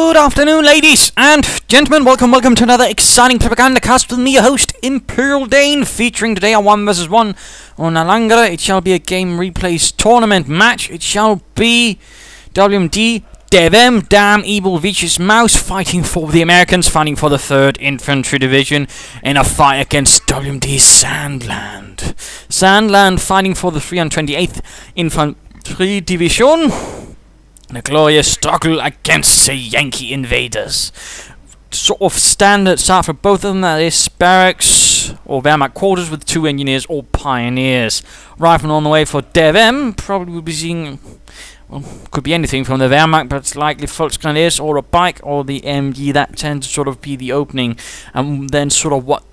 Good afternoon, ladies and gentlemen. Welcome to another exciting Propagandacast with me, your host, Imperial Dane, featuring today a 1 vs 1 on Langres. It shall be a game replays tournament match. It shall be WMDDevm, Damn Evil Vicious Mouse, fighting for the Americans, fighting for the 3rd Infantry Division in a fight against WMDSandland. Sandland fighting for the 328th Infantrie Division. And a glorious struggle against the Yankee invaders. Sort of standard start for both of them, that is barracks or Wehrmacht quarters with 2 engineers or pioneers. Rifleman on the way for DevM, probably will be seeing, well, could be anything from the Wehrmacht, but it's likely Volksgrenadiers or a bike or the MG. That tends to sort of be the opening, and then sort of what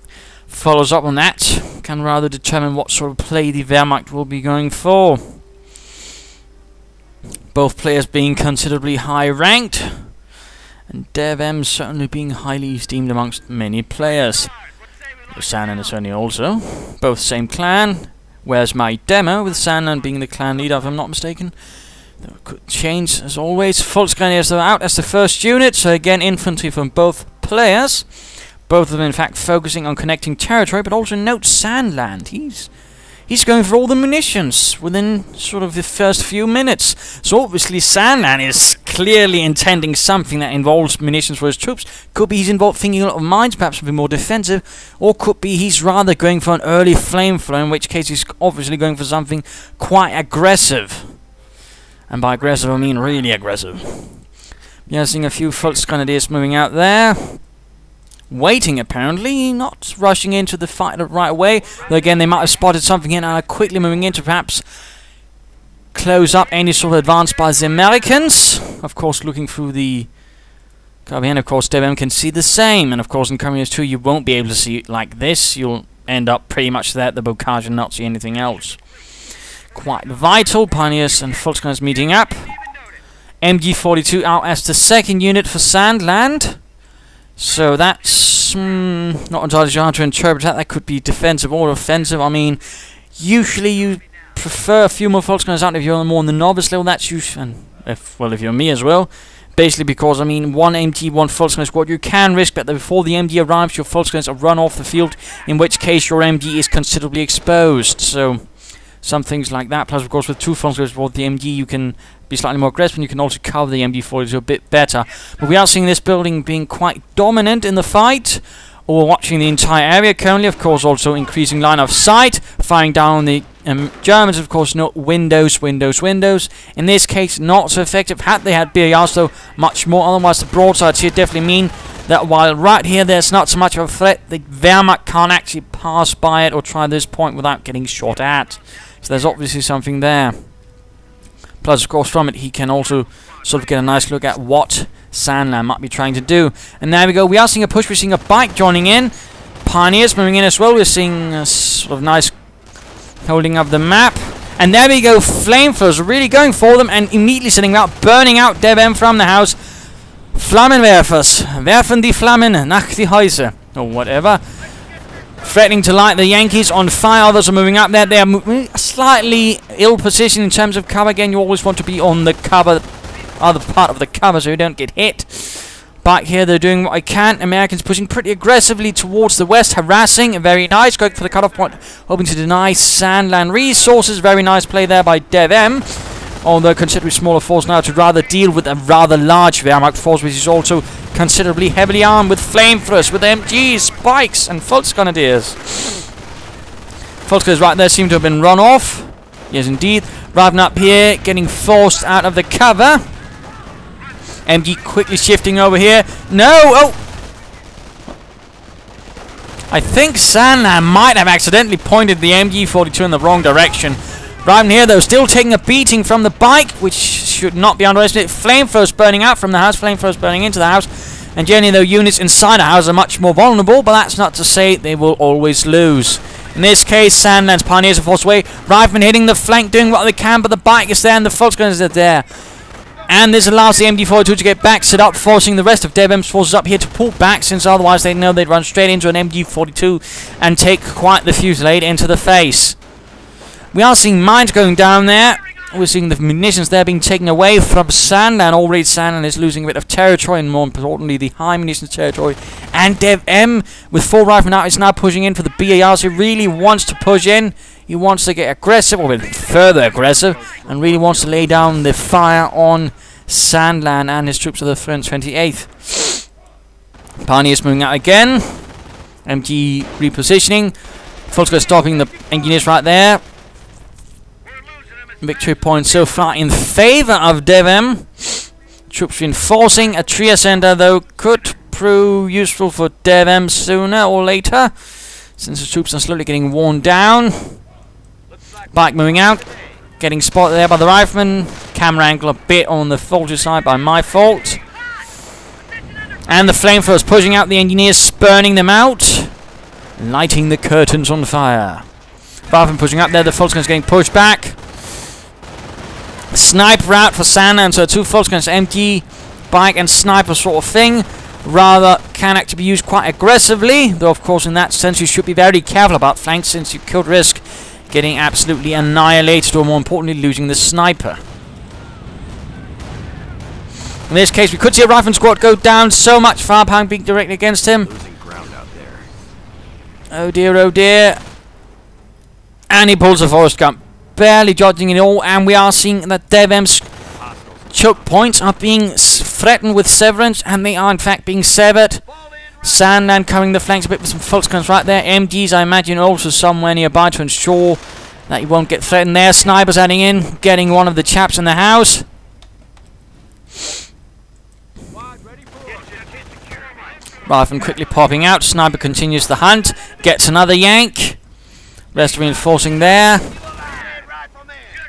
follows up on that can rather determine what sort of play the Wehrmacht will be going for. Both players being considerably high ranked, and DevM certainly being highly esteemed amongst many players. Sandland is certainly also. Both same clan. Where's my demo, with Sandland being the clan leader, if I'm not mistaken. That could change as always. Volksgrenadiers are out as the first unit, so again infantry from both players. Both of them in fact focusing on connecting territory, but also note Sandland. He's going for all the munitions within sort of the first few minutes. So obviously Sandland is clearly intending something that involves munitions for his troops. Could be he's involved thinking a lot of mines, perhaps something more defensive. Or could be he's rather going for an early flamethrower, in which case he's obviously going for something quite aggressive. And by aggressive I mean really aggressive. Yeah, seeing a few Volksgrenadiers moving out there. Waiting apparently, not rushing into the fight right away. Though again, they might have spotted something in and are quickly moving in to perhaps close up any sort of advance by the Americans. Of course, looking through the carbine, of course, DevM can see the same. And of course, in Communist 2, you won't be able to see it like this. You'll end up pretty much there at the bocage and not see anything else. Quite vital. Pioneers and Volksgrenadiers meeting up. MG42 out as the 2nd unit for Sandland. So that's not entirely sure how to interpret that. That could be defensive or offensive. I mean, usually you prefer a few more Volksgrenadiers out if you're more on the novice level. That's usually, and if you're me as well. Basically because, I mean, 1 MG, 1 Volksgrenadier squad, you can risk that before the MG arrives, your Volksgrenadiers are run off the field, in which case your MG is considerably exposed. So some things like that. Plus, of course, with 2 Volksgrenadiers for the MG, you can be slightly more aggressive, and you can also cover the MG42 a bit better. But we are seeing this building being quite dominant in the fight. Or watching the entire area currently, of course, also increasing line of sight, firing down the Germans, of course, no windows. In this case, not so effective. Had they had BARs, though, much more. Otherwise, the broadsides here definitely mean that while right here there's not so much of a threat, the Wehrmacht can't actually pass by it or try this point without getting shot at. So there's obviously something there. Plus, of course, from it he can also sort of get a nice look at what Sandland might be trying to do. And there we go. We are seeing a push. We're seeing a bike joining in. Pioneers moving in as well. We're seeing a sort of nice holding of the map. And there we go. Flamethrowers really going for them and immediately setting out, burning out DevM from the house. Flammenwerfers. Werfen die Flammen nach die Häuser. Or whatever. Threatening to light the Yankees on fire. Others are moving up there. They are moving slightly ill positioned in terms of cover. Again, you always want to be on the cover, other part of the cover, so you don't get hit. Back here, they're doing what I can. Americans pushing pretty aggressively towards the west, harassing. Very nice. Going for the cutoff point, hoping to deny Sandland resources. Very nice play there by DevM. Although considerably smaller force now to rather deal with a rather large Wehrmacht force, which is also considerably heavily armed with flamethrowers, with MGs, spikes, and Volksgrenadiers. Volksgrenadiers right there seem to have been run off. Yes, indeed. Arriving up here, getting forced out of the cover. MG quickly shifting over here. No! Oh! I think Sandland might have accidentally pointed the MG42 in the wrong direction. Right in here, though, still taking a beating from the bike, which should not be underestimated. Flamethrowers burning out from the house, flamethrowers burning into the house. And generally, though, units inside a house are much more vulnerable, but that's not to say they will always lose. In this case, Sandland's Pioneers are forced away. Riflemen hitting the flank, doing what they can, but the bike is there and the Volksgrenadiers are there. And this allows the MG42 to get back, set up, forcing the rest of DevM's forces up here to pull back, since otherwise they know they'd run straight into an MG42 and take quite the fusillade into the face. We are seeing mines going down there. We're seeing the munitions there being taken away from Sandland. Already Sandland is losing a bit of territory, and more importantly the high munitions territory. And DevM with 4 riflemen out is now pushing in for the BARs. He really wants to push in. He wants to get aggressive, or further aggressive, and really wants to lay down the fire on Sandland and his troops of the 28th. Pioneers moving out again. MG repositioning. Volkswagen stopping the engineers right there. Victory point so far in favor of DevM. Troops reinforcing. A tree center though could prove useful for DevM sooner or later, since the troops are slowly getting worn down. Bike moving out, getting spotted there by the rifleman. Camera angle a bit on the faulty side by my fault. And the flamethrowers pushing out the engineers, spurning them out, lighting the curtains on fire. Rifleman pushing up there, the Volkswagen's getting pushed back. Sniper out for Sandland, so 2 Volkswagens, MG, bike and sniper sort of thing. Rather can actually be used quite aggressively, though of course in that sense you should be very careful about flanks, since you could risk getting absolutely annihilated, or more importantly losing the sniper. In this case we could see a rifleman squad go down, so much firepower being directed against him. Losing ground out there. Oh dear, oh dear. And he pulls a forest gun, barely dodging it all, and we are seeing that DevM's choke points are being threatened with severance, and they are in fact being severed. Sandland covering the flanks a bit with some Volksguns right there. MGs, I imagine, also somewhere nearby to ensure that he won't get threatened there. Snipers adding in, getting one of the chaps in the house. Rifleman quickly popping out. Sniper continues the hunt, gets another yank. Rest reinforcing there.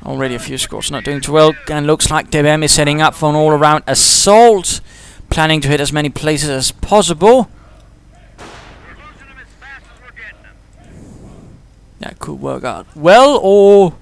Already a few squads not doing too well, and looks like DevM is setting up for an all-around assault, planning to hit as many places as possible. That could work out well or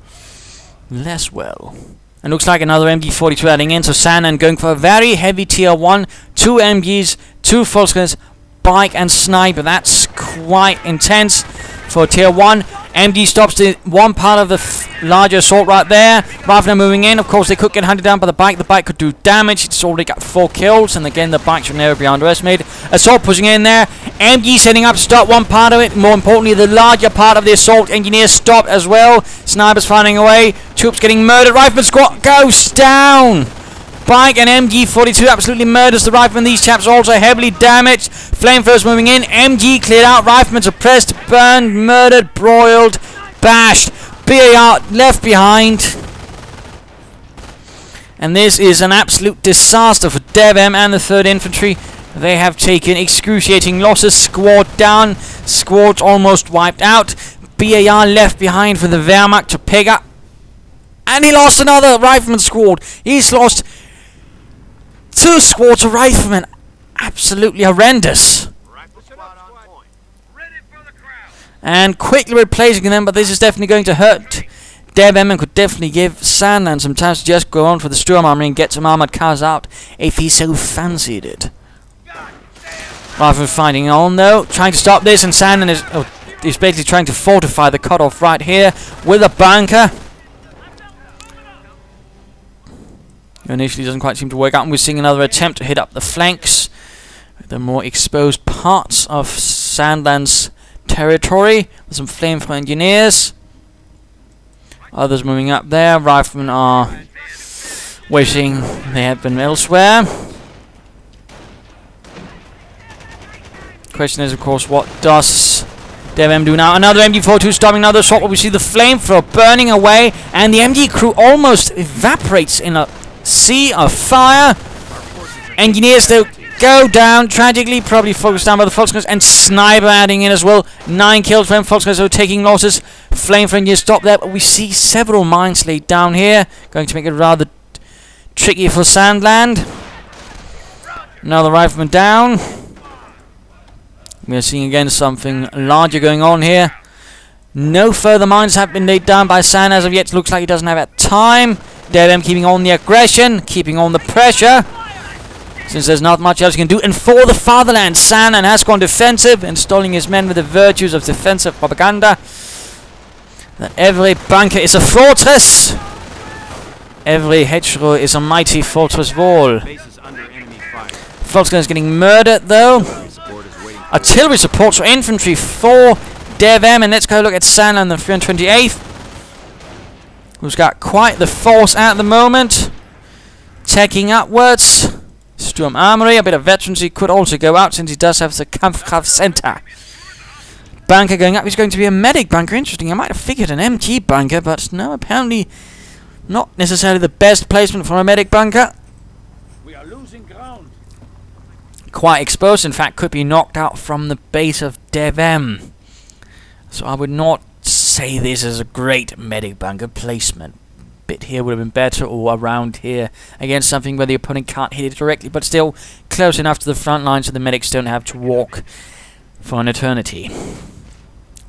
less well. And looks like another MG42 adding in, so Sandland going for a very heavy tier 1, 2 MGs, 2 Volkswagens, bike and sniper. That's quite intense for tier 1. MG stops the one part of the larger assault right there. Riflemen moving in. Of course, they could get hunted down by the bike. The bike could do damage. It's already got 4 kills. And again, the bike should never be underestimated. Assault pushing in there. MG setting up to stop one part of it. More importantly, the larger part of the assault. Engineers stopped as well. Snipers firing away. Troops getting murdered. Rifleman squad goes down. Bike and MG42 absolutely murders the rifleman. These chaps also heavily damaged. Flamethrowers moving in. MG cleared out. Riflemen suppressed, burned, murdered, broiled, bashed. BAR left behind. And this is an absolute disaster for DevM and the 3rd Infantry. They have taken excruciating losses. Squad down. Squads almost wiped out. BAR left behind for the Wehrmacht to pick up. And he lost another rifleman squad. He's lost 2 squads of riflemen. Absolutely horrendous. And quickly replacing them, but this is definitely going to hurt DevM and could definitely give Sandland some time to just go on for the Sturm Army and get some armored cars out if he so fancied it. Rifleman fighting on though, trying to stop this, and Sandland is basically trying to fortify the cutoff right here with a bunker. Initially doesn't quite seem to work out, and we're seeing another attempt to hit up the flanks, the more exposed parts of Sandland's territory, with some flamethrower engineers. Others moving up there. Riflemen are wishing they had been elsewhere. Question is, of course, what does DevM do now? Another MG42 stopping another assault, but we see the flamethrower burning away, and the MG crew almost evaporates in a sea of fire. Engineers though go down tragically, probably focused down by the Volkswagens, and sniper adding in as well. 9 kills from Volkswagens, though taking losses. Flamethrower engineers stop there, but we see several mines laid down here, going to make it rather tricky for Sandland. Another rifleman down. We are seeing again something larger going on here. No further mines have been laid down by Sand as of yet. Looks like he doesn't have that time. DevM keeping on the aggression, keeping on the pressure, since there's not much else he can do. And for the fatherland, Sandland has gone defensive, installing his men with the virtues of defensive propaganda. That every bunker is a fortress. Every hedgerow is a mighty fortress wall. Volkswagen is getting murdered though. Artillery supports for infantry for DevM, and let's go look at Sandland, the 328th, who's got quite the force at the moment. Taking upwards. Sturm Armory, a bit of veterancy could also go out since he does have the Kampfkraft Center. Bunker going up, he's going to be a medic bunker. Interesting, I might have figured an MG bunker, but no, apparently not necessarily the best placement for a medic bunker. We are losing ground. Quite exposed, in fact, could be knocked out from the base of DevM. So I would not say this is a great medic bunker placement. Bit here would have been better, or around here against something where the opponent can't hit it directly, but still close enough to the front line so the medics don't have to walk for an eternity.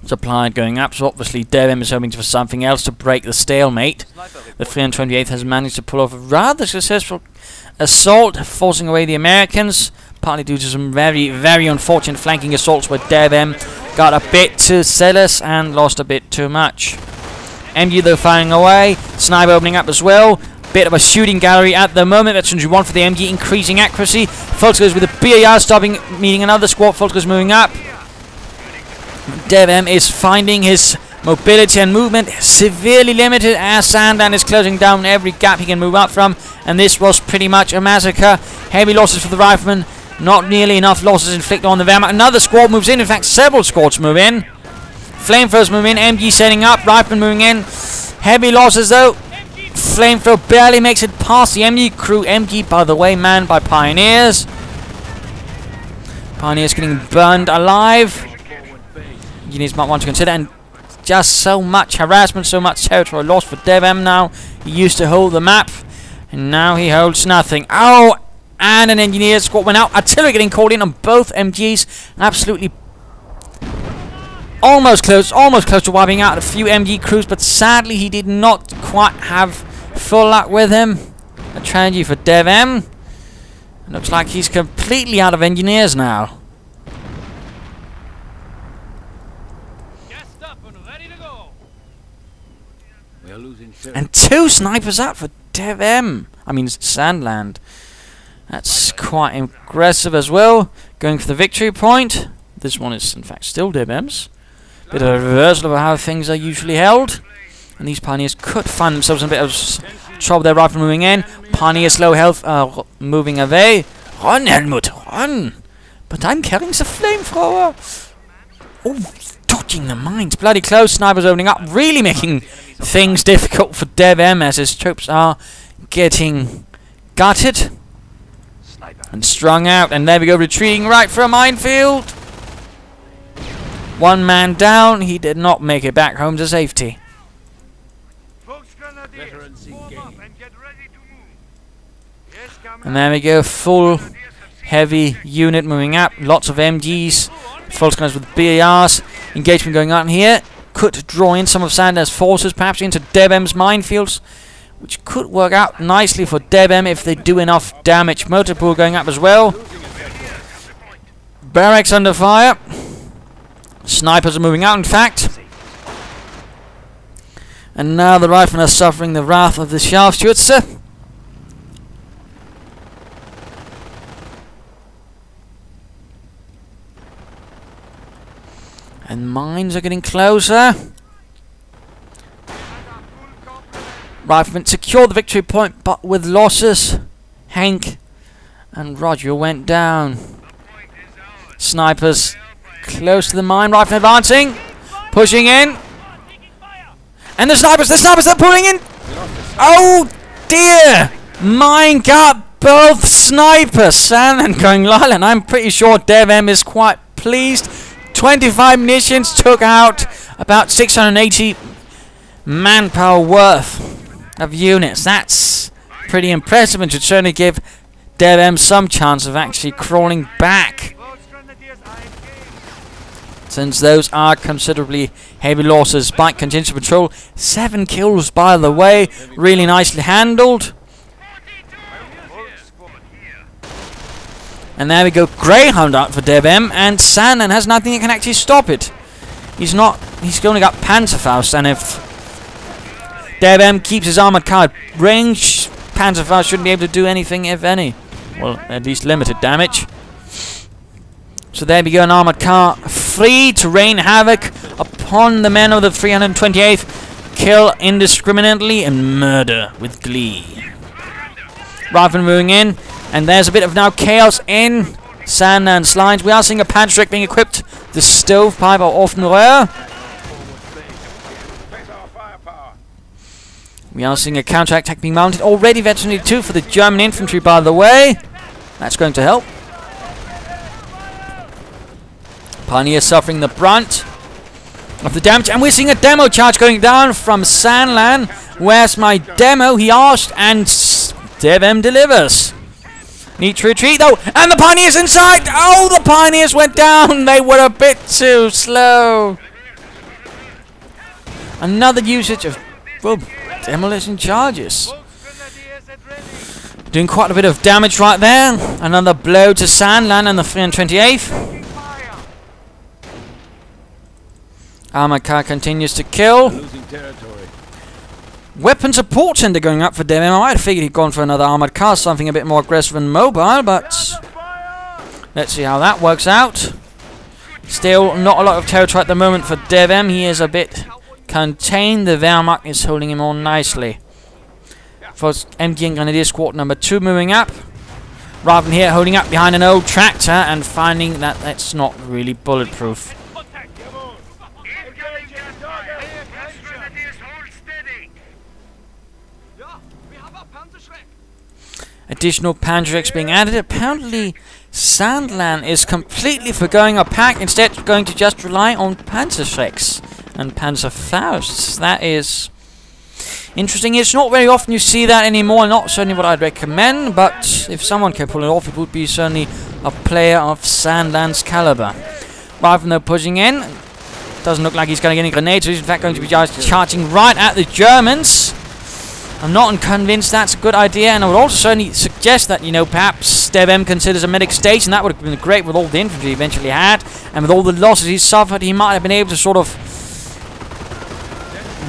Supply going up, so obviously DevM is hoping for something else to break the stalemate. The 328th has managed to pull off a rather successful assault, forcing away the Americans, partly due to some very, very unfortunate flanking assaults where DevM got a bit too zealous and lost a bit too much. MG though firing away, sniper opening up as well. Bit of a shooting gallery at the moment. That's 1 for the MG, increasing accuracy. Folks goes with the BAR, stopping, meeting another squad. Folks goes moving up. DevM is finding his mobility and movement severely limited as Sandland is closing down every gap he can move up from. And this was pretty much a massacre. Heavy losses for the riflemen. Not nearly enough losses inflicted on the Wehrmacht. Another squad moves in fact several squads move in. Flamethrowers move in, MG setting up, riflemen moving in. Heavy losses though. Flamethrower barely makes it past the MG crew. MG, by the way, manned by Pioneers. Pioneers getting burned alive. Engineers might want to consider, and just so much harassment, so much territory lost for DevM now. He used to hold the map, and now he holds nothing. Oh, and an engineer squad went out. Artillery getting called in on both MGs. Absolutely almost close to wiping out a few MG crews, but sadly he did not quite have full luck with him. A tragedy for DevM. It looks like he's completely out of engineers now. And 2 snipers out for DevM. I mean Sandland. That's quite aggressive as well. Going for the victory point. This one is in fact still DevM's. Bit of a reversal of how things are usually held. And these Pioneers could find themselves in a bit of trouble. Their rifle moving in. Pioneers low health moving away. Run, Helmut, run! But I'm carrying the flamethrower. Oh, dodging the mines. Bloody close. Snipers opening up. Really making things difficult for DevM as his troops are getting gutted and strung out. And there we go, retreating right for a minefield. 1 man down. He did not make it back home to safety. And there we go, full heavy unit moving up. Lots of MGs. Volksgunners with BARs. Engagement going on here. Could draw in some of Sandler's forces, perhaps into DevM's minefields, which could work out nicely for DevM if they do enough damage. Motor pool going up as well. Barracks under fire. Snipers are moving out, in fact. And now the riflemen are suffering the wrath of the Scharfschütze. And mines are getting closer. Riflemen secure the victory point, but with losses. Hank and Roger went down. Snipers close to the mine. Riflemen advancing. Pushing in. And the snipers are pulling in. Oh dear! Mine got both snipers. Sandland going lol, and I'm pretty sure DevM is quite pleased. 25 munitions took out about 680 manpower worth of units. That's pretty impressive and should certainly give DevM some chance of actually crawling back, since those are considerably heavy losses. Bike continues to patrol. 7 kills, by the way. Really nicely handled. And there we go, Greyhound out for DevM, and Sandland has nothing that can actually stop it. He's only got Panzerfaust, and if DevM keeps his armoured car at range. Panzerfaust shouldn't be able to do anything, if any. Well, at least limited damage. So there we go, an armoured car free to rain havoc upon the men of the 328th. Kill indiscriminately and murder with glee. Rifle moving in, and there's a bit of now chaos in Sandland's lines. We are seeing a Panzerschreck being equipped. The stovepipe are often rare. We are seeing a counterattack being mounted. Already Veteran 2 for the German infantry, by the way. That's going to help. Pioneer suffering the brunt of the damage. And we're seeing a demo charge going down from Sandland. Where's my demo? He asked, and DevM delivers. Need to retreat though. And the Pioneers inside. Oh, the Pioneers went down. They were a bit too slow. Another usage of, well, demolition charges. Doing quite a bit of damage right there. Another blow to Sandland and the 328th. Armored car continues to kill. Weapon support center going up for DevM. I might have figured he'd gone for another armored car, something a bit more aggressive and mobile, but let's see how that works out. Still not a lot of territory at the moment for DevM. He is a bit contained. The Wehrmacht is holding him on nicely. For MG and Grenadier Squad number 2 moving up. Raven here holding up behind an old tractor and finding that that's not really bulletproof. Additional Panzerschrecks being added. Apparently Sandland is completely forgoing a pack, instead going to just rely on Panzerschrecks and Panzerfausts. That is interesting. It's not very often you see that anymore, not certainly what I'd recommend, but if someone can pull it off, it would be certainly a player of Sandland's caliber. Rather than pushing in, doesn't look like he's going to get any grenades, so he's in fact going to be just charging right at the Germans. I'm not convinced that's a good idea, and I would also certainly suggest that, you know, perhaps DevM considers a medic station. That would have been great with all the infantry he eventually had, and with all the losses he suffered, he might have been able to sort of,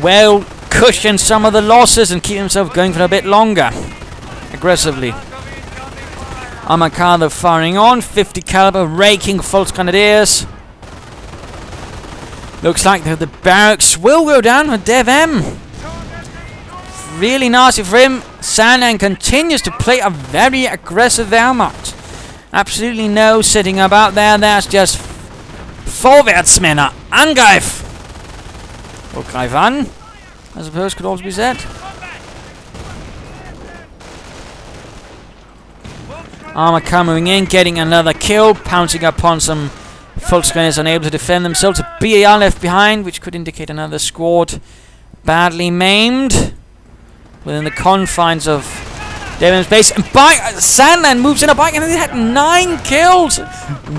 well, cushion some of the losses and keep himself going for a bit longer, aggressively. Armored car, they're firing on, 50 caliber, raking Volksgrenadiers. Looks like the barracks will go down for DevM. Really nasty for him. Sandland continues to play a very aggressive Wehrmacht. Absolutely no sitting about there. That's just Vorwärts, Männer! Angreif! Or greif an, I suppose could also be said. Armor coming in, getting another kill, pouncing upon some Volksgrenadiers unable to defend themselves. A BAR left behind, which could indicate another squad badly maimed within the confines of DevM's base. And Sandland moves in a bike, and he had 9 kills.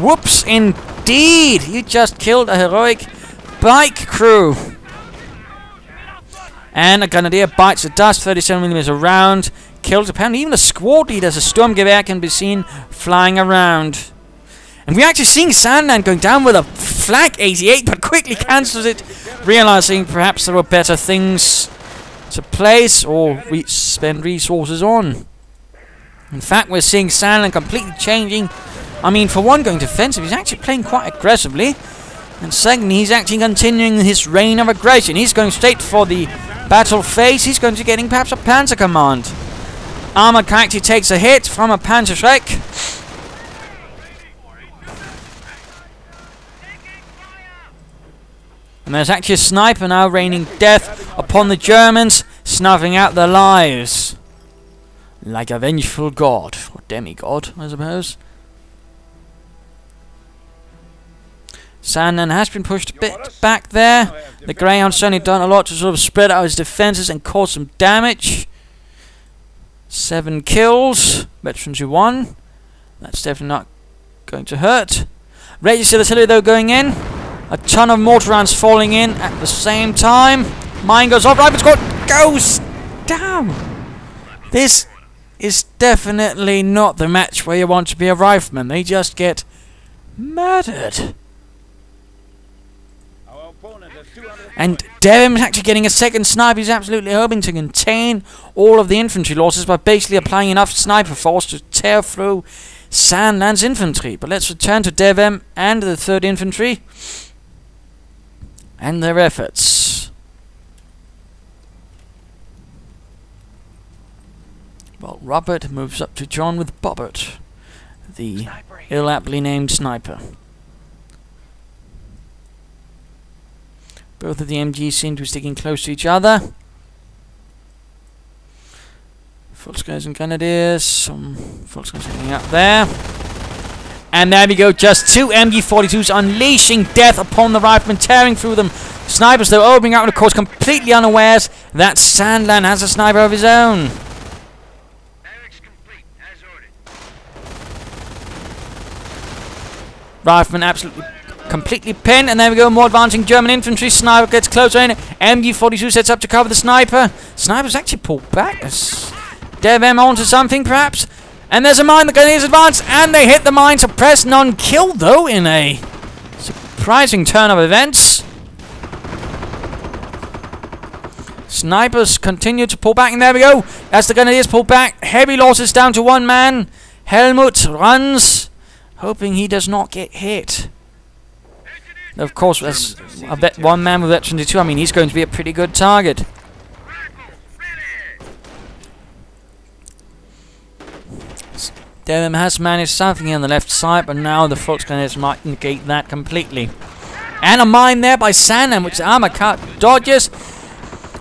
Whoops, indeed. He just killed a heroic bike crew. And a Grenadier bites the dust, 37mm around. Kills apparently even a squad leader as a Sturmgewehr can be seen flying around. And we're actually seeing Sandland going down with a Flak 88, but quickly cancels it, realizing perhaps there were better things to place or spend resources on. In fact, we're seeing Sandland completely changing. I mean, for one, going defensive, he's actually playing quite aggressively. And secondly, he's actually continuing his reign of aggression. He's going straight for the battle phase. He's going to be getting perhaps a Panzer command. Armored car actually takes a hit from a Panzerschreck. And there's actually a sniper now raining death upon the Germans, snuffing out their lives. Like a vengeful god, or demigod, I suppose. Sandland has been pushed a bit back there. The Greyhound's certainly done a lot to sort of spread out his defences and cause some damage. 7 kills. Veterans who won. That's definitely not going to hurt. Registered artillery though going in. A ton of mortar rounds falling in at the same time. Mine goes off. Rifle squad goes down. This is definitely not the match where you want to be a rifleman. They just get murdered. And DevM is actually getting a second sniper. He's absolutely hoping to contain all of the infantry losses by basically applying enough sniper force to tear through Sandland's infantry. But let's return to DevM and the 3rd Infantry and their efforts. Well, Robert moves up to John with Bobbert, the ill-aptly named sniper. Both of the MGs seem to be sticking close to each other. Volksguys and Grenadiers, some Volksguys hanging up there. And there we go, just 2 MG-42s unleashing death upon the riflemen, tearing through them. Snipers, though, opening out, and of course, completely unawares that Sandland has a sniper of his own. Rifleman absolutely completely pinned, and there we go, more advancing German infantry. Sniper gets closer in. MG-42 sets up to cover the sniper. Sniper's actually pulled back. DevM onto something, perhaps. And there's a mine. The Grenadiers advance, and they hit the mine. Suppressed, none killed, though, in a surprising turn of events. Snipers continue to pull back, and there we go. As the Grenadiers pull back, heavy losses down to 1 man. Helmut runs, hoping he does not get hit. Of course, as a 1 man with Veteran 2, I mean, he's going to be a pretty good target. DevM has managed something on the left side, but now the Volksgrenadiers might negate that completely. And a mine there by Sandland, which the armor cut dodges.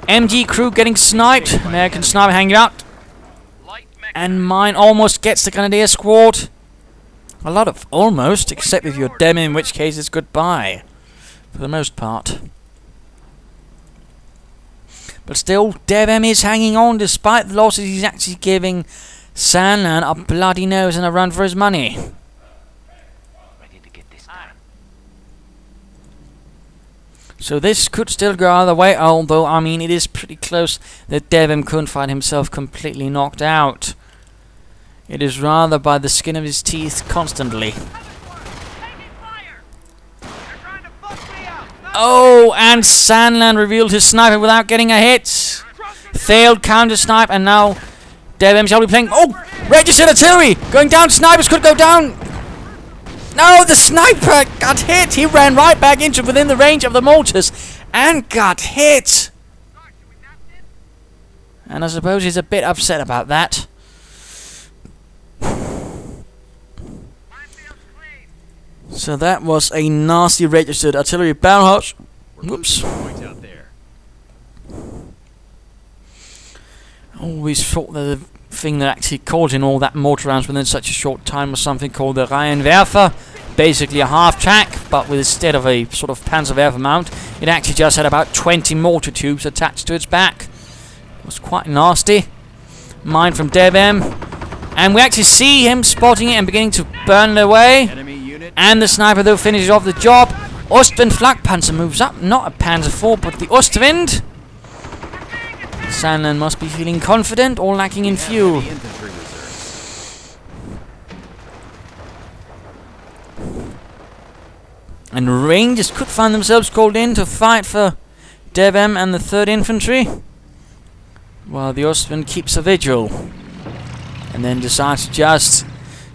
MG crew getting sniped. American sniper hanging out. And mine almost gets the Grenadier squad. A lot of almost, except if you're DevM, in which case it's goodbye. For the most part. But still, DevM is hanging on despite the losses. He's actually giving Sandland a bloody nose and a run for his money. Ready to get this done. So this could still go either way, although, I mean, it is pretty close that DevM couldn't find himself completely knocked out. It is rather by the skin of his teeth constantly. Oh, and Sandland revealed his sniper without getting a hit. Failed counter snipe, and now DevM shall be playing. Oh, registered artillery going down. Snipers could go down. No, the sniper got hit. He ran right back into within the range of the mortars and got hit. And I suppose he's a bit upset about that. So that was a nasty registered artillery barrage. Whoops. Always thought that the thing that actually caught in all that mortar rounds within such a short time was something called the Reihenwerfer. Basically a half track, but with instead of a sort of Panzerwerfer mount, it actually just had about 20 mortar tubes attached to its back. It was quite nasty. Mine from DevM. And we actually see him spotting it and beginning to burn it away. And the sniper, though, finishes off the job. Ostwind Flakpanzer moves up. Not a Panzer IV, but the Ostwind. Sandland must be feeling confident or lacking in fuel. And Rangers could find themselves called in to fight for DevM and the 3rd Infantry, while the Ostwind keeps a vigil. And then decides to just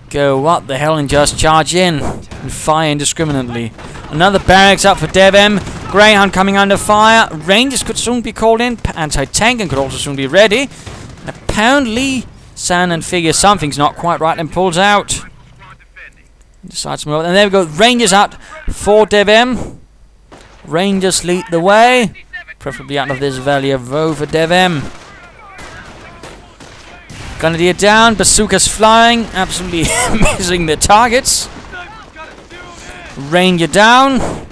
go what the hell and just charge in and fire indiscriminately. Another barracks up for DevM. Greyhound coming under fire. Rangers could soon be called in. Anti-tank and could also soon be ready. And apparently Sandland figures something's not quite right and pulls out. Decides to move. And there we go. Rangers out for DevM. Rangers lead the way. Preferably out of this valley of Woe for DevM. Grenadier down, bazookas flying, absolutely missing their targets. Ranger down.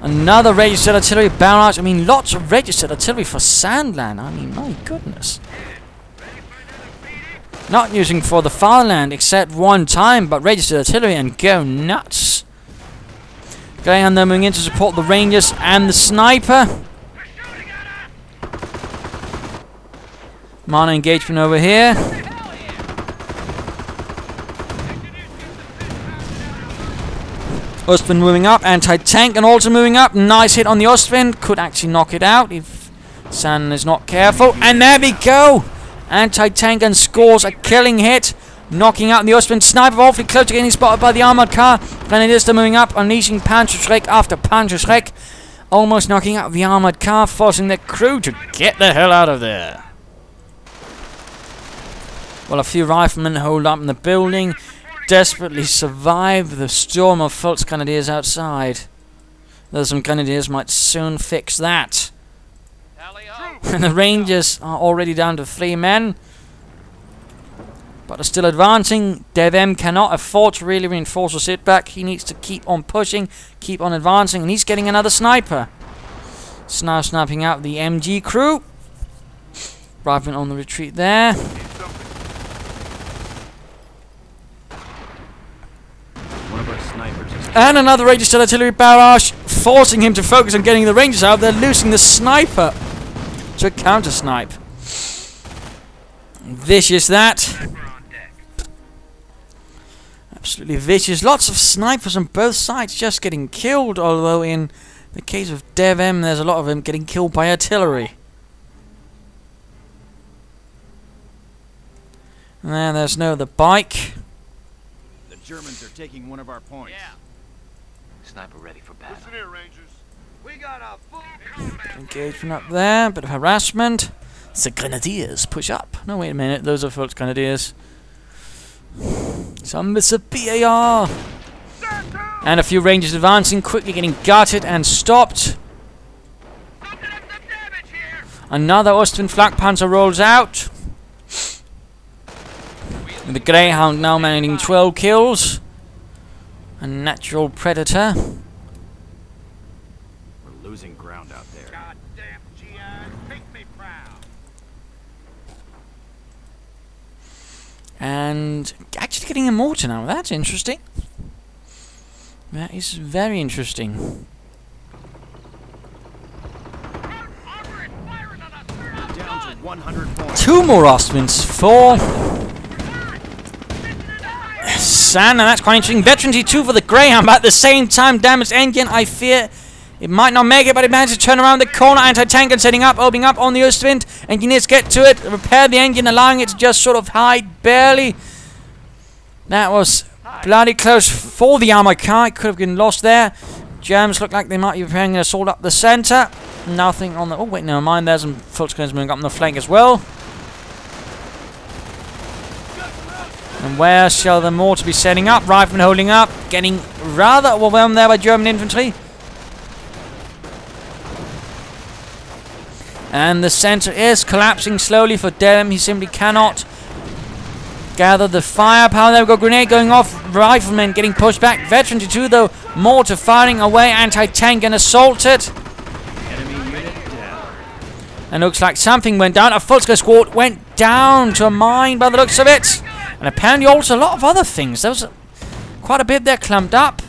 Another registered artillery barrage. I mean, lots of registered artillery for Sandland. I mean, my goodness. Not using for the fatherland except one time, but registered artillery and go nuts. Greyhound then moving in to support the Rangers and the sniper. Minor engagement over here. Ostwind moving up, anti-tank and also moving up. Nice hit on the Ostwind. Could actually knock it out if Sand is not careful. And there we go! Anti-tank and scores a killing hit. Knocking out the Ostwind. Sniper awfully close to getting spotted by the armoured car. Grenadiers moving up, unleashing Panzerschreck after Panzerschreck. Almost knocking out the armoured car, forcing their crew to get the hell out of there. Well, a few riflemen hold up in the building. Desperately survive the storm of Volksgrenadiers outside. Though some Grenadiers might soon fix that. And the Rangers are already down to 3 men. But are still advancing. DevM cannot afford to really reinforce or sit back. He needs to keep on pushing, keep on advancing, and he's getting another sniper. Now sniping out the MG crew. Rifleman on the retreat there. And another Rangers artillery barrage, forcing him to focus on getting the Rangers out. They're losing the sniper to a counter-snipe. Vicious that. Absolutely vicious. Lots of snipers on both sides just getting killed, although in the case of DevM, there's a lot of them getting killed by artillery. And there's no other bike. The Germans are taking one of our points. Yeah. Sniper ready for battle. Listen here, Rangers. We got a full complement. Engagement up there, bit of harassment. The Grenadiers push up. No, wait a minute, those are Volks Grenadiers. Some with the PAR. And a few Rangers advancing, quickly getting gutted and stopped. Another Ostwind flak panzer rolls out. With the Greyhound now managing 12 kills. A natural predator. We're losing ground out there. Goddamn GI, make me proud. And actually getting a mortar now. That's interesting. That is very interesting. Down to 100 points. 2 more Ostwinds. 4. Sand, and that's quite interesting. Veterancy 2 for the Greyhound, but at the same time, damaged engine. I fear it might not make it, but it managed to turn around the corner. Anti-tank and setting up, opening up on the Ostwind. Engineers get to it, repair the engine, allowing it to just sort of hide barely. That was bloody close for the armoured car. It could have been lost there. Germans look like they might be preparing an assault up the centre. Nothing on the... Oh, wait, never mind. There's some Volksgrenadiers moving up on the flank as well. And where shall the mortar be setting up? Riflemen holding up, getting rather overwhelmed there by German infantry. And the centre is collapsing slowly for DevM. He simply cannot gather the firepower. There we go, grenade going off. Riflemen getting pushed back. Veterancy 2 though, mortar firing away. Anti-tank and assaulted. Enemy unit down. And looks like something went down. A Volksgrenadier squad went down to a mine by the looks of it. And apparently also a lot of other things. There was quite a bit there clumped up.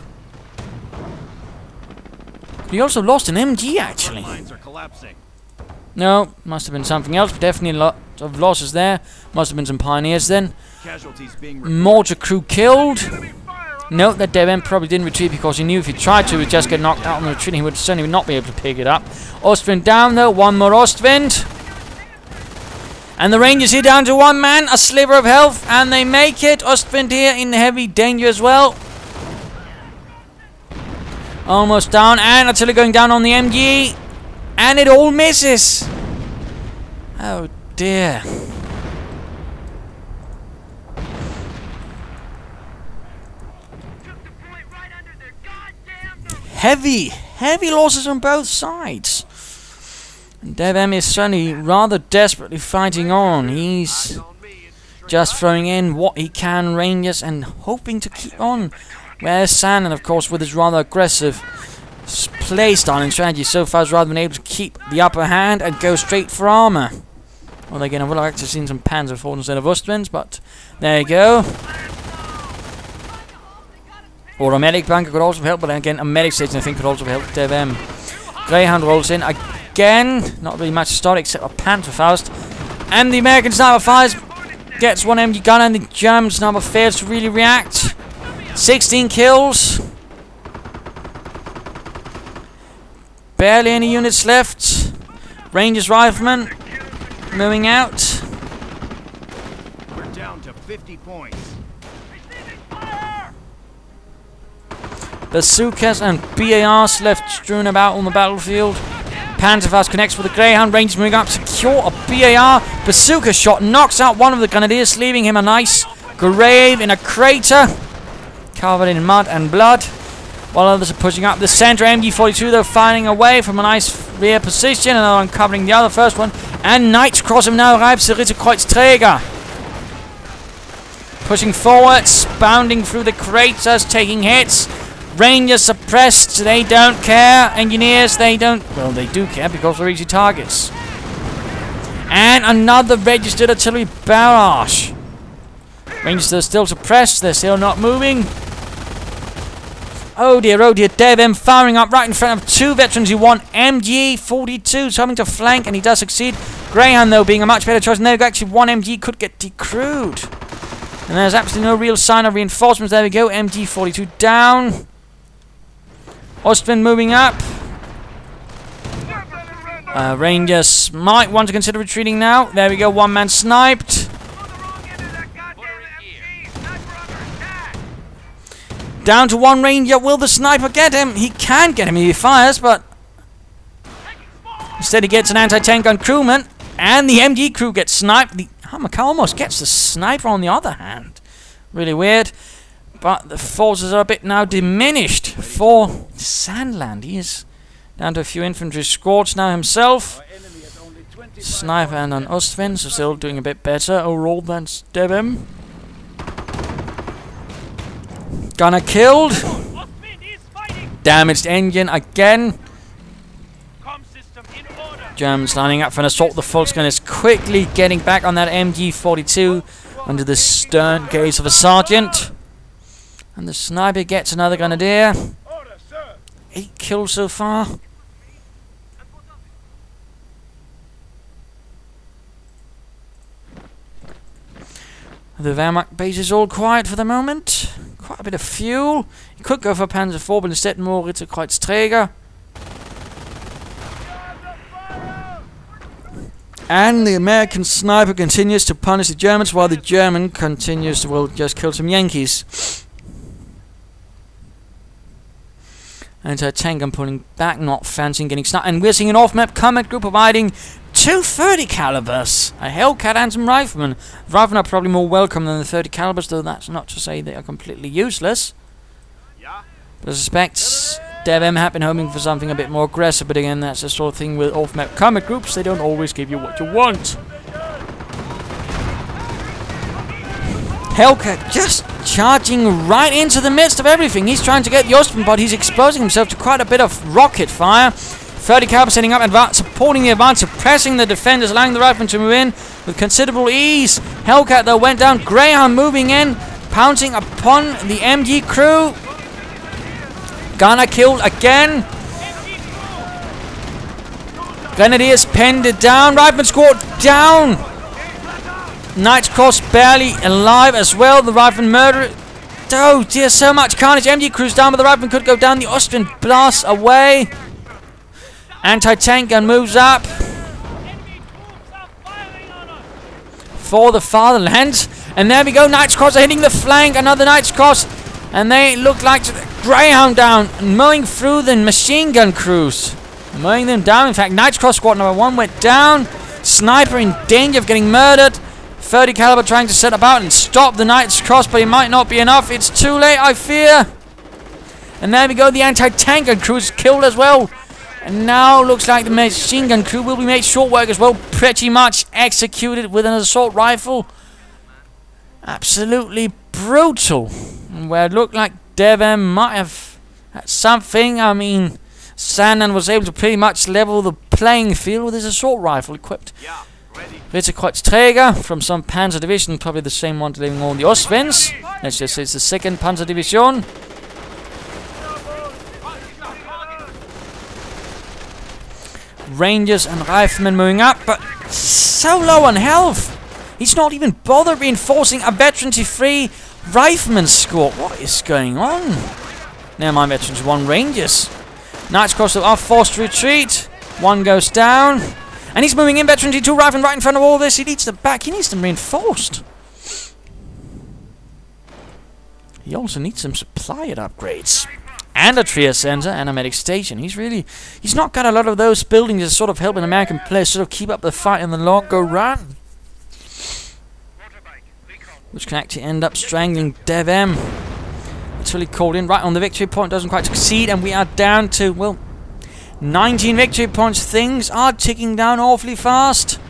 We also lost an MG actually. Lines are collapsing. No, must have been something else. But definitely a lot of losses there. Must have been some pioneers then. Casualties being Mortar crew killed. Note that DevM probably didn't retreat because he knew if he tried to, he would just get knocked out on the retreat. He would certainly not be able to pick it up. Ostwind down though. 1 more Ostwind. And the Rangers here down to 1 man, a sliver of health, and they make it. Ostwind here in heavy danger as well. Almost down, and artillery going down on the MG. And it all misses. Oh dear. Heavy losses on both sides. DevM is certainly rather desperately fighting on. He's just throwing in what he can, Rangers, and hoping to keep on. Whereas Sand, of course, with his rather aggressive play style and strategy so far, has rather been able to keep the upper hand and go straight for armour. Well, again, I would like to have seen some Panzer IV instead of Ostwinds, but there you go. Or a medic bunker could also help, but again, a medic station I think could also help DevM. Greyhound rolls in again. Not really much to start except a Panzerfaust. And the American sniper fires, gets 1 MG gun, and the German sniper fails to really react. 16 kills. barely any units left. Rangers riflemen moving out. We're down to 50 points. Bazookas and BARs left strewn about on the battlefield. Panzerfaust connects with the Greyhound. Rangers moving up, secure a BAR. Bazooka shot knocks out one of the grenadiers, leaving him a nice grave in a crater covered in mud and blood. While others are pushing up the center. MG42 though firing away from a nice rear position. Another one covering the other first one. And Knights cross him now. Arrives the Ritterkreuzträger. Pushing forwards, bounding through the craters, taking hits. Rangers suppressed, they don't care. Engineers, they don't... Well, they do care because they're easy targets. And another registered artillery barrage. Rangers are still suppressed, they're still not moving. Oh dear, DevM firing up right in front of two veterans who want MG42 coming to flank, and he does succeed. Greyhound, though, being a much better choice. And there actually one MG could get decrewed. And there's absolutely no real sign of reinforcements. There we go, MG42 down. Ostwind moving up. Rangers might want to consider retreating now. There we go, one man sniped. Down to one Ranger. Will the sniper get him? He can get him if he fires, but instead he gets an anti-tank gun crewman, and the MG crew gets sniped. The Hamaka almost gets the sniper on the other hand. Really weird. But the forces are a bit now diminished for Sandland. He is down to a few infantry squads now himself. Sniper and an Ostwind, so still doing a bit better overall than DevM. Gunner killed. Damaged engine again. Germans lining up for an assault. The Volksgun is quickly getting back on that MG42 under the stern gaze of a sergeant. And the sniper gets another grenadier. 8 kills so far. The Wehrmacht base is all quiet for the moment. Quite a bit of fuel. He could go for Panzer IV, but instead more Ritterkreuzträger. And the American sniper continues to punish the Germans, while the German continues to, well, just kill some Yankees. Anti-tank gun pulling back, not fancying getting sniped. And we're seeing an off-map combat group providing 2 30 calibers, a Hellcat and some riflemen. The riflemen are probably more welcome than the 30 calibers, though that's not to say they are completely useless. But I suspect DevM have been hoping for something a bit more aggressive, but again, that's the sort of thing with off-map combat groups, they don't always give you what you want. Hellcat just charging right into the midst of everything. He's trying to get the Ostwind, but he's exposing himself to quite a bit of rocket fire. 30 caliber setting up, supporting the advance, suppressing the defenders, allowing the riflemen to move in with considerable ease. Hellcat, though, went down. Greyhound moving in, pouncing upon the MG crew. Gunner killed again. Grenadiers penned it down. Rifleman squad down. Knights Cross barely alive as well. The rifleman murdered. Oh dear, so much carnage. MG crew's down, but the rifleman could go down. The Austrian blasts away. Anti-tank gun moves up for the fatherland. And there we go. Knights Cross are hitting the flank. Another Knights Cross. And they look like Greyhound down. Mowing through the machine gun crews. Mowing them down. In fact, Knights Cross squad number 1 went down. Sniper in danger of getting murdered. 30 caliber trying to set about and stop the Knights Cross, but it might not be enough. It's too late, I fear. And there we go. The anti-tank gun crew is killed as well. And now looks like the machine gun crew will be made short work as well. Pretty much executed with an assault rifle. Absolutely brutal. And where it looked like DevM might have had something. I mean, Sandland was able to pretty much level the playing field with his assault rifle equipped. Ritterkreuzträger from some Panzer Division, probably the same one delivering all the Ostwinds. Let's just say it's the 2nd Panzer Division. Rangers and riflemen moving up, but so low on health. He's not even bothered reinforcing a veteran-free rifleman squad. What is going on? Never mind, veterans 1 Rangers. Knights Cross are forced to retreat. One goes down. And he's moving in. Veteran T2 rifling right in front of all this. He needs them back. He needs them reinforced. He also needs some supply upgrades. And a Trier Center and a medic station. He's not got a lot of those buildings that sort of help an American player sort of keep up the fight in the longer run. Which can actually end up strangling DevM. Until he called in right on the victory point. Doesn't quite succeed. And we are down to, well, 19 victory points. Things are ticking down awfully fast.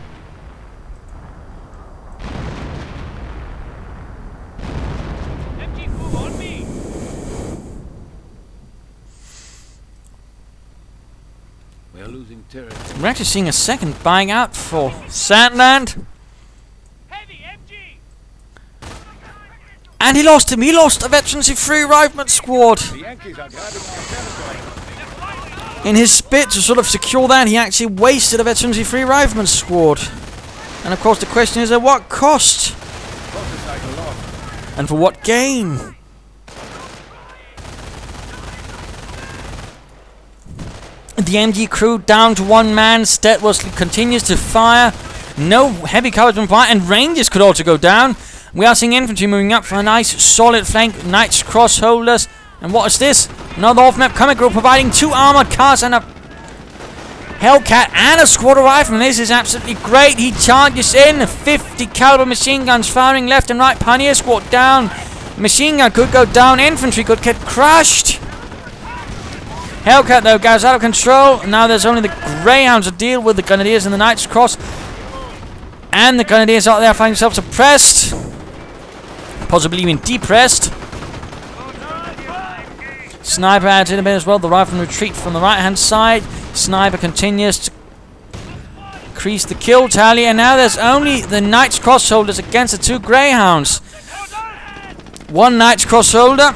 We're losing territory. We're actually seeing a second buying out for Sandland. And he lost him. He lost a Veterans Free Rifleman squad. The Yankees are grabbing our territory. In his bid to sort of secure that, he actually wasted a Veterans Free Rifleman squad. And of course the question is, at what cost? And for what gain? The MG crew down to one man. Steadfastly continues to fire. No heavy coverage from fire, and Rangers could also go down. We are seeing infantry moving up for a nice solid flank. Knights Cross holders. And what is this? Another off-map comic group providing 2 armored cars and a Hellcat and a squad of riflemen. This is absolutely great. He charges in. 50 caliber machine guns firing left and right. Pioneer squad down. Machine gun could go down. Infantry could get crushed. Hellcat though goes out of control. Now there's only the Greyhounds to deal with. The Grenadiers and the Knights Cross. And the Grenadiers out there finding themselves suppressed. Possibly even depressed. Sniper adds in a bit as well. The riflemen retreat from the right hand side. Sniper continues to increase the kill tally. And now there's only the Knights Cross holders against the 2 Greyhounds. One Knights Cross holder.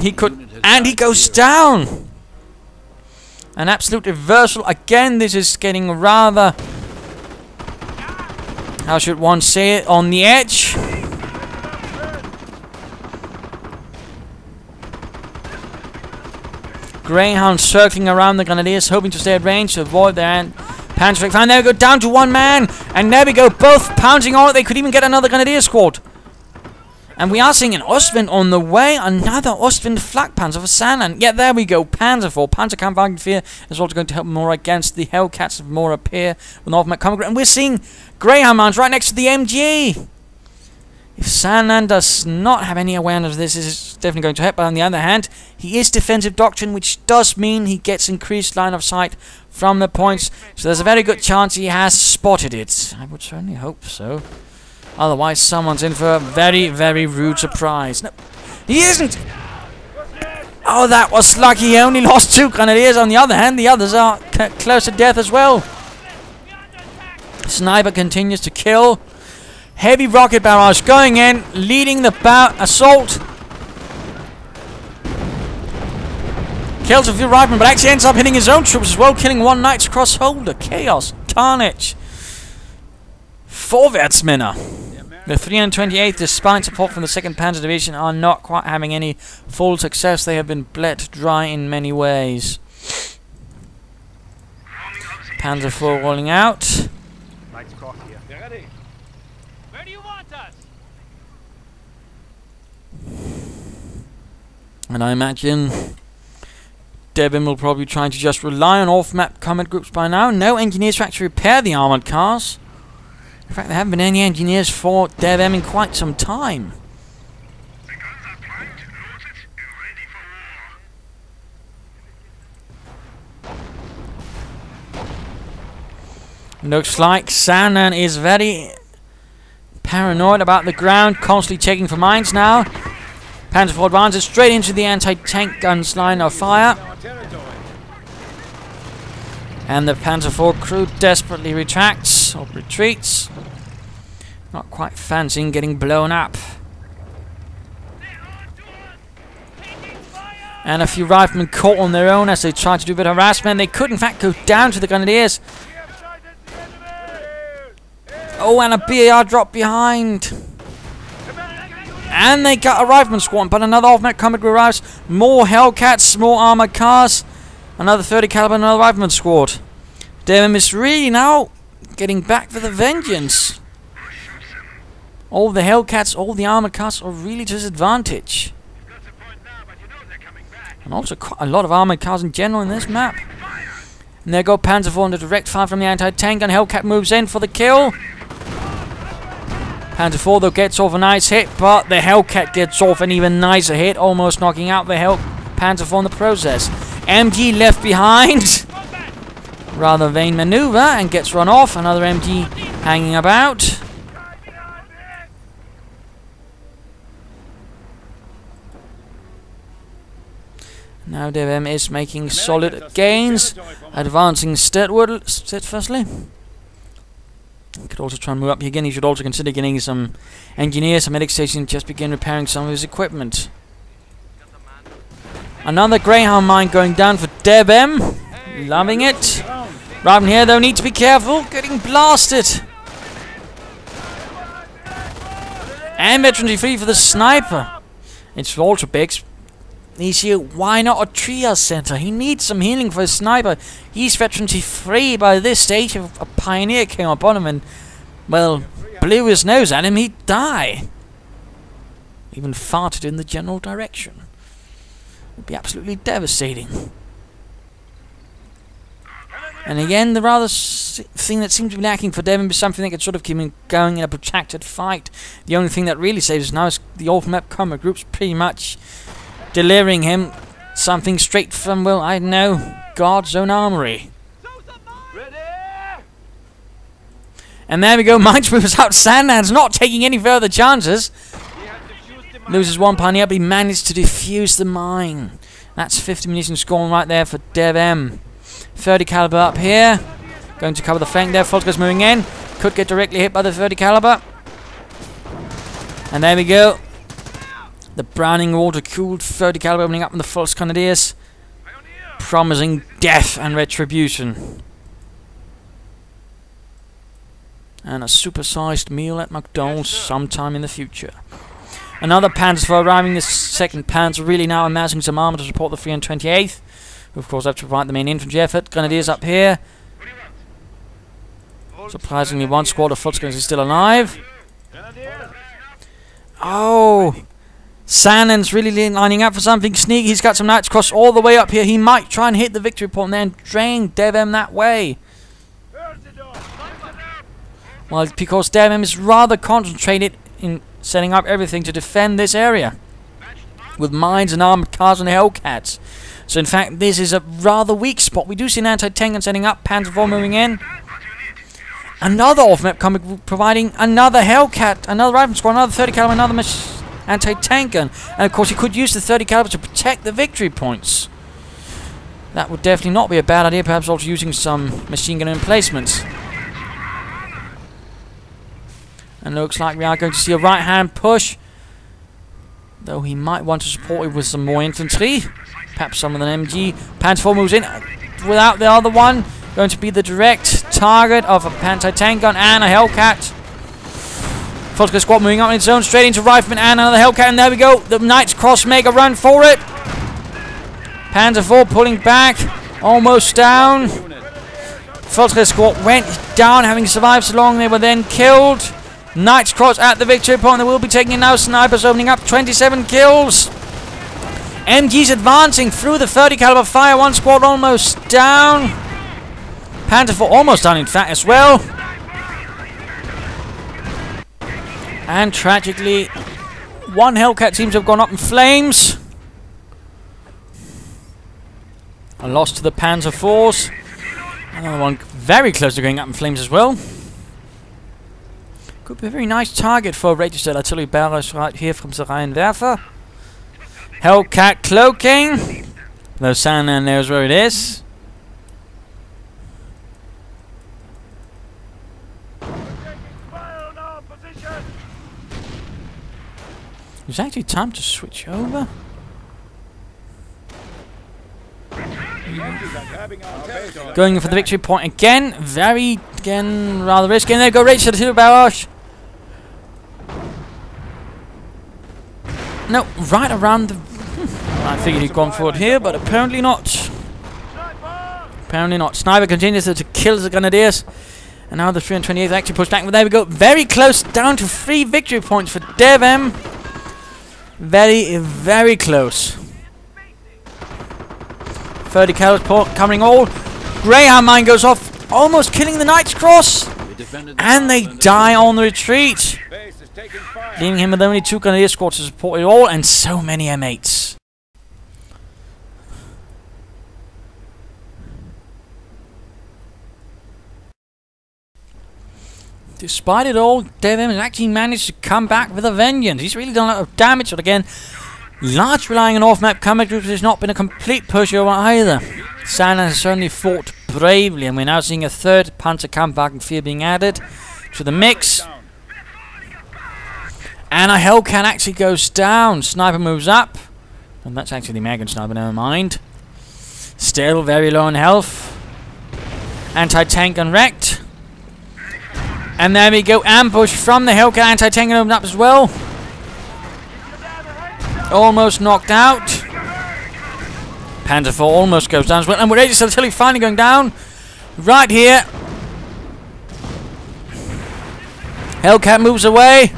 He could. And he goes down. An absolute reversal. Again, this is getting rather, how should one say it, on the edge. Greyhound circling around the Grenadiers, hoping to stay at range to avoid their Panzer. And there we go, down to one man. And there we go, both pouncing on it. They could even get another Grenadier squad. And we are seeing an Ostwind on the way. Another Ostwind flak panzer for Sandland. Yeah, there we go. Panzer IV. Panzerkampfwagen is also going to help more against the Hellcats of more appear with North Comic. And we're seeing Greyhound mounts right next to the MG. If Sandland does not have any awareness of this, is definitely going to help. But on the other hand, he is defensive doctrine, which does mean he gets increased line of sight from the points. So there's a very good chance he has spotted it. I would certainly hope so. Otherwise, someone's in for a very, very rude surprise. No, he isn't! Oh, that was lucky. He only lost 2 Grenadiers. On the other hand, the others are close to death as well. Sniper continues to kill. Heavy rocket barrage going in, leading the assault. Kills a few riflemen, but actually ends up hitting his own troops as well, killing 1 Knights Cross holder. Chaos, carnage. Vorwärtsmänner. The 328th, despite support from the 2nd Panzer Division, are not quite having any full success. They have been bled dry in many ways. Panzer IV rolling out. Knights Cross here. They're ready. Where do you want us? And I imagine DevM will probably try to just rely on off-map combat groups by now. No engineers to actually repair the armoured cars. In fact, there haven't been any engineers for DevM in quite some time. Looks like Sandland is very paranoid about the ground, constantly checking for mines now. Panzer IV advances straight into the anti-tank guns line of fire. And the Panzer IV crew desperately retracts, or retreats. Not quite fancying getting blown up. And a few riflemen caught on their own as they tried to do a bit of harassment. They could in fact go down to the Grenadiers. Oh, and a BAR dropped behind. And they got a rifleman squad, but another off-map combat arrives. More Hellcats, more armoured cars. Another 30 caliber, another rifleman squad. DevM is really now getting back with a vengeance. All the Hellcats, all the armored cars are really to his advantage. And also quite a lot of armored cars in general in this map. And there go Panzer IV on the direct fire from the anti-tank gun. Hellcat moves in for the kill. Panzer IV though gets off a nice hit, but the Hellcat gets off an even nicer hit, almost knocking out the Panzer IV in the process. MG left behind. Rather vain maneuver and gets run off. Another MG hanging about. Now DevM is making solid gains, advancing steadfastly. Could also try and move up here again. He should also consider getting some engineers, some medic stations, just begin repairing some of his equipment. Another Greyhound mine going down for DevM. Loving it. Right here though, need to be careful. Getting blasted. And Infantry free for the sniper. It's also big. He's here. Why not a triage center? He needs some healing for his sniper. He's veterancy free by this stage. If a pioneer came upon him and, well, blew his nose at him, he'd die. Even farted in the general direction. It would be absolutely devastating. And again, the rather thing that seems to be lacking for Devon is something that could sort of keep him going in a protracted fight. The only thing that really saves us now is the old map combat groups pretty much delivering him something straight from, well, I don't know, God's own armory. And there we go, Minesweeper's out Sandland's not taking any further chances. Loses one pioneer, but he managed to defuse the mine. That's 50 munitions scoring right there for DevM. 30 caliber up here. Going to cover the flank there. Volker's moving in. Could get directly hit by the 30 caliber. And there we go. The Browning water-cooled 30 caliber opening up in the Volksgrenadiers, promising death and retribution. And a super-sized meal at McDonald's sometime in the future. Another Panzer IV arriving. This second Panzer really now amassing some armor to support the 328th, who of course have to provide the main infantry effort. Grenadiers up here. Surprisingly, one squad of Volksgrenadiers is still alive. Oh! Sannon's really lining up for something sneaky. He's got some Knights Cross all the way up here. He might try and hit the victory point and then drain DevM that way. Well, because DevM is rather concentrated in setting up everything to defend this area, with mines and armored cars and Hellcats. So in fact, this is a rather weak spot. We do see an anti-tank gun setting up. Panzer IV moving in. Another off-map coming, providing another Hellcat, another rifle squad, another 30 caliber, another anti-tank gun, and of course he could use the 30 caliber to protect the victory points. That would definitely not be a bad idea. Perhaps also using some machine gun emplacements. And looks like we are going to see a right-hand push, though he might want to support it with some more infantry, perhaps some of an MG. Panzer IV moves in without the other one, going to be the direct target of a anti-tank gun and a Hellcat. Volker squad moving on its own, straight into Rifleman and another Hellcat, and there we go. The Knights Cross make a run for it. Panzer IV pulling back, almost down. Volker squad went down, having survived so long. They were then killed. Knights Cross at the victory point. They will be taking it now. Snipers opening up, 27 kills. MG's advancing through the 30 caliber fire. One squad almost down. Panzer IV almost down, in fact, as well. And tragically, one Hellcat seems to have gone up in flames. A loss to the Panzer IVs. Another one very close to going up in flames as well. Could be a very nice target for a registered artillery barrage right here from the Rheinwerfer. Hellcat cloaking. Though Sandland knows where it is. It's actually time to switch over. Going for the victory point again. Rather risky. And there go right to the barrage. No, right around the... I figured he'd gone for it here, but apparently not. Apparently not. Sniper continues to kill the Grenadiers. And now the 328th actually pushed back. But there we go. Very close. Down to 3 victory points for DevM. Very, very close. 30 calories covering all. Greyhound mine goes off. Almost killing the Knight's Cross. And they die on the retreat. Leaving him with only 2 Grenadier squads to support it all. And so many M8s. Despite it all, DevM has actually managed to come back with a vengeance. He's really done a lot of damage, but again, large relying on off-map combat groups has not been a complete pushover either. Sandland has certainly fought bravely, and we're now seeing a 3rd Panzerkampfwagen 4 being added to the mix. And a Hellcat actually goes down. Sniper moves up. And that's actually the American sniper, never mind. Still very low on health. Anti-tank unwrecked. And there we go, ambush from the Hellcat. Anti-tank opened up as well. Almost knocked out. Panzer IV almost goes down as well. And we're Aegis artillery finally going down. Right here. Hellcat moves away.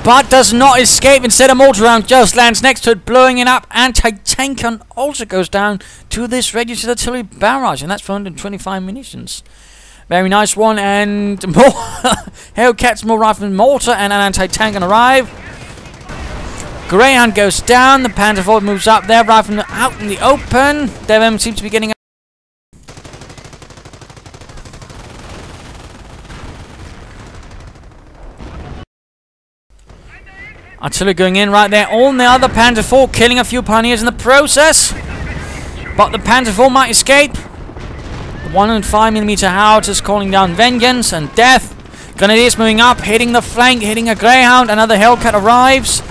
But does not escape. Instead, a mortar round just lands next to it, blowing it up. Anti-tank also goes down to this registered artillery barrage. And that's for 125 munitions. Very nice one, and more Hellcats, more rifle and mortar, and an anti-tank can arrive. Greyhound goes down, the Panzer IV moves up there, rifle out in the open. DevM seems to be getting artillery going in right there. On the other Panzer IV, killing a few pioneers in the process. But the Panzer IV might escape. 105mm howitzers calling down vengeance and death. Grenadiers moving up, hitting the flank, hitting a Greyhound. Another Hellcat arrives,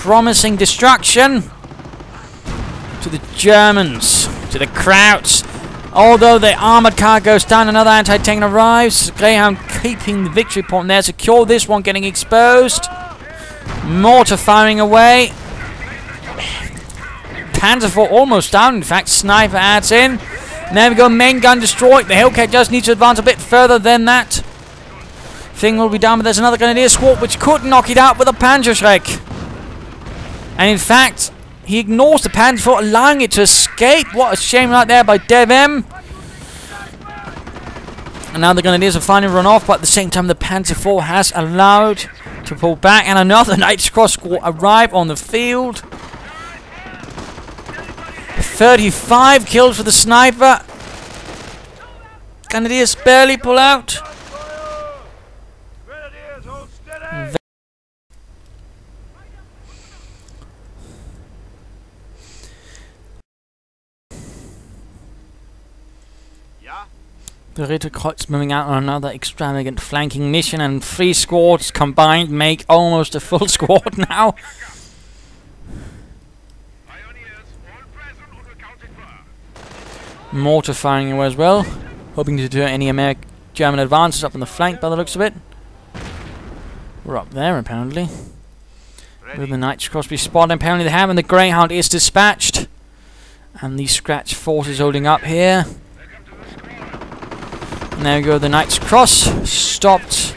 promising destruction to the Germans, to the Krauts. Although the armored car goes down, another anti-tank arrives. Greyhound keeping the victory point there, secure. This one getting exposed. Mortar firing away. Panzer IV almost down. In fact, sniper adds in. And there we go, main gun destroyed. The Hellcat just needs to advance a bit further than that. Thing will be down, but there's another Grenadier squad which could knock it out with a Panzerschreck. And in fact, he ignores the Panzer IV, allowing it to escape. What a shame right there by DevM. And now the Grenadiers have finally run off, but at the same time the Panzer IV has allowed to pull back. And another Knight's Cross squad arrive on the field. 35 kills for the sniper. Grenadiers barely pull out. The Ritterkreuz moving out on another extravagant flanking mission, and 3 squads combined make almost a full squad now. Mortar firing away as well, hoping to deter any German advances up on the flank by the looks of it. We're up there apparently. With the Knight's Cross be spotted, apparently they have, and the Greyhound is dispatched. And the Scratch force is holding up here. And there we go, the Knight's Cross stopped.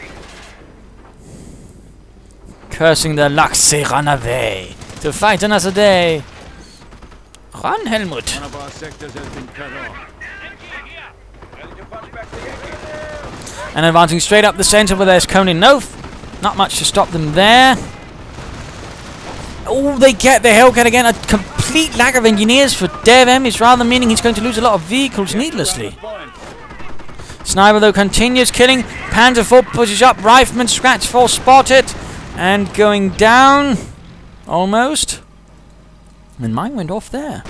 Cursing the Lachse, run away. To fight another day. Run, Helmut. One of our sectors has been cut off. And advancing straight up the centre where there's Conan Noth. Not much to stop them there. Oh, they get the Hellcat again. A complete lack of engineers for DevM is rather meaning he's going to lose a lot of vehicles needlessly. Sniper though continues killing. Panzer IV pushes up. Rifleman Scratch force spotted. And going down. Almost. And mine went off there.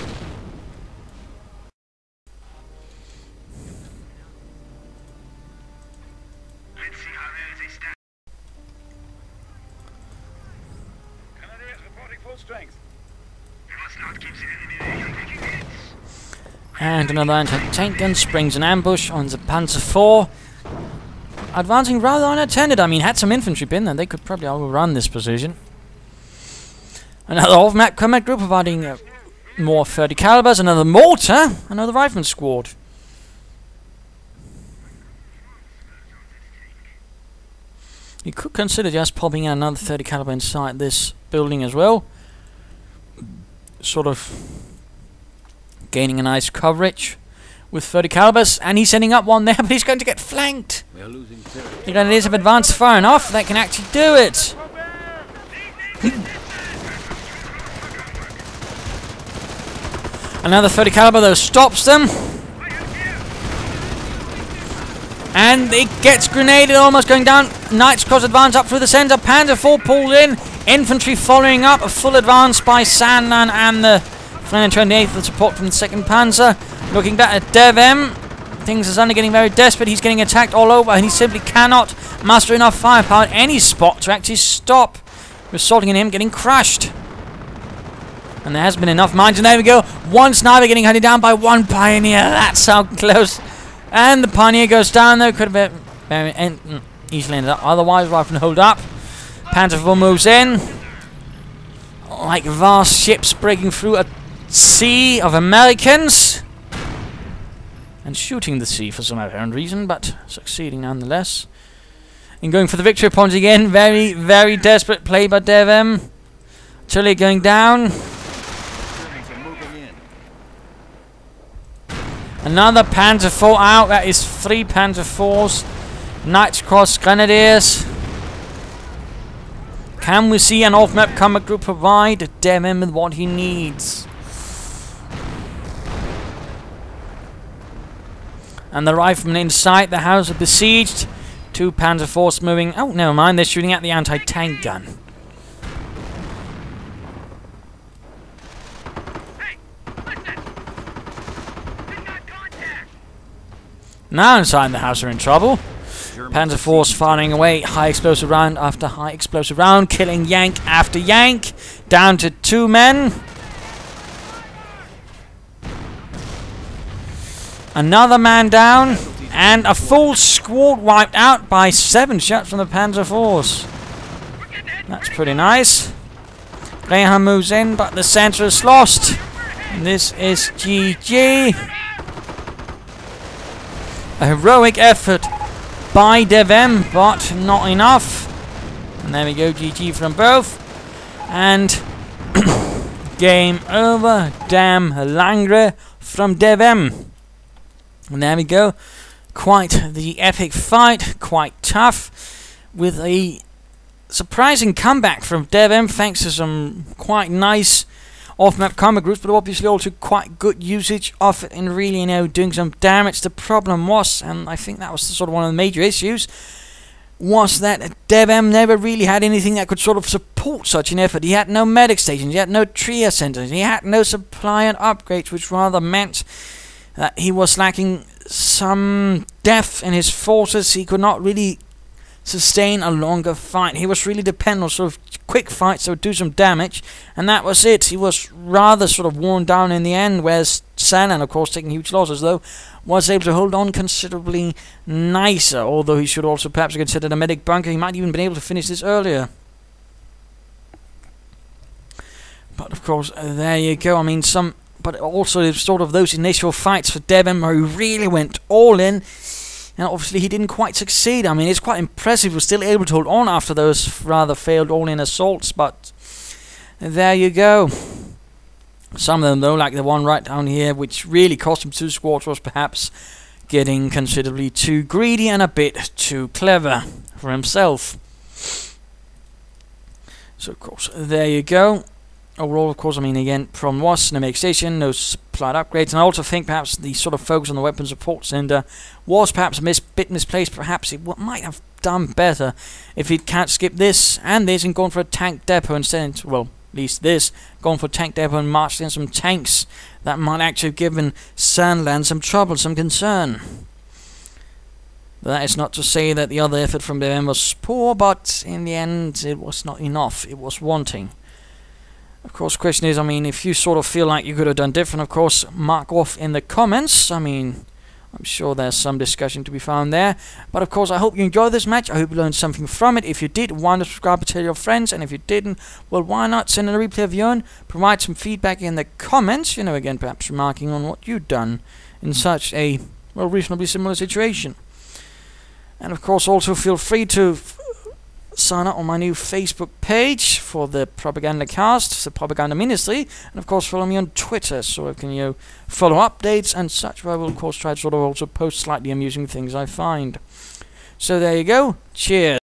And another anti-tank gun springs an ambush on the Panzer IV. Advancing rather unattended. I mean, had some infantry been there, they could probably overrun this position. Another off-map combat group providing more 30 calibers, another mortar, another rifleman squad. You could consider just popping in another 30 caliber inside this building as well. Sort of gaining a nice coverage with 30 calibers, and he's sending up one there, but he's going to get flanked. We are losing territory. They're going to have advanced far enough they can actually do it. Another 30 caliber though stops them. And it gets grenaded, almost going down. Knights cross advance up through the centre. Panzer IV pulled in. Infantry following up. A full advance by Sandland and the 28th with support from the 2nd Panzer. Looking back at DevM. Things are suddenly getting very desperate. He's getting attacked all over and he simply cannot muster enough firepower at any spot to actually stop resulting in him getting crushed. And there has been enough mines. And there we go. One sniper getting hunted down by one Pioneer. That's how close. And the Pioneer goes down there. Could have been very easily ended up otherwise. Rifle hold up. Panzer IV moves in. Like vast ships breaking through a sea of Americans. And shooting the sea for some apparent reason, but succeeding nonetheless. And going for the victory point again. Very, very desperate play by DevM. Tully going down. Another Panzer IV out. That is 3 Panzer IVs. Knights Cross Grenadiers. Can we see an off-map combat group provide DevM with what he needs? And the riflemen inside the house are besieged. 2 Panzer IVs moving. Oh, never mind. They're shooting at the anti-tank gun. Now inside the house are in trouble. Panzer IVs firing away high explosive round after high explosive round, killing Yank after Yank. Down to 2 men. Another man down. And a full squad wiped out by 7 shots from the Panzer IVs. That's pretty nice. Graham moves in, but the center is lost. And this is GG. A heroic effort by DevM, but not enough. And there we go, GG from both. And game over. Damn Langres from DevM. And there we go. Quite the epic fight, quite tough, with a surprising comeback from DevM thanks to some quite nice off-map combat groups, but obviously also quite good usage of it and really, doing some damage. The problem was, and I think that was sort of one of the major issues, was that DevM never really had anything that could sort of support such an effort. He had no medic stations, he had no triage centers, he had no supply and upgrades, which rather meant that he was lacking some depth in his forces. He could not really sustain a longer fight. He was really dependent on sort of quick fights that would do some damage, and that was it. He was rather sort of worn down in the end, whereas Sandland, of course, taking huge losses, though, was able to hold on considerably nicer, although he should also perhaps have considered a medic bunker. He might even been able to finish this earlier. But, of course, there you go. I mean, but also sort of those initial fights for DevM where he really went all in. And obviously he didn't quite succeed. I mean, it's quite impressive he was still able to hold on after those rather failed all-in assaults, but there you go. Some of them, though, like the one right down here, which really cost him 2 squads, was perhaps getting considerably too greedy and a bit too clever for himself. So, of course, there you go. Overall, of course, I mean, again, problem was no make station, no supplied upgrades, and I also think perhaps the sort of focus on the weapon support center was perhaps a bit misplaced. Perhaps it might have done better if he'd can't skip this and this and gone for a tank depot instead. Well, at least this, gone for a tank depot and marched in some tanks. That might actually have given Sandland some trouble, some concern. But that is not to say that the other effort from DevM was poor, but in the end, it was not enough. It was wanting. Of course, the question is, I mean, if you sort of feel like you could have done different, of course, mark off in the comments. I mean, I'm sure there's some discussion to be found there. But of course, I hope you enjoyed this match. I hope you learned something from it. If you did, why not subscribe and tell your friends? And if you didn't, well, why not send in a replay of your own? Provide some feedback in the comments. You know, again, perhaps remarking on what you've done in such a, well, reasonably similar situation. And of course, also feel free to sign up on my new Facebook page for the Propagandacast, the Propaganda Ministry, and of course follow me on Twitter so I can follow updates and such, where I will of course try to sort of also post slightly amusing things I find. So there you go. Cheers.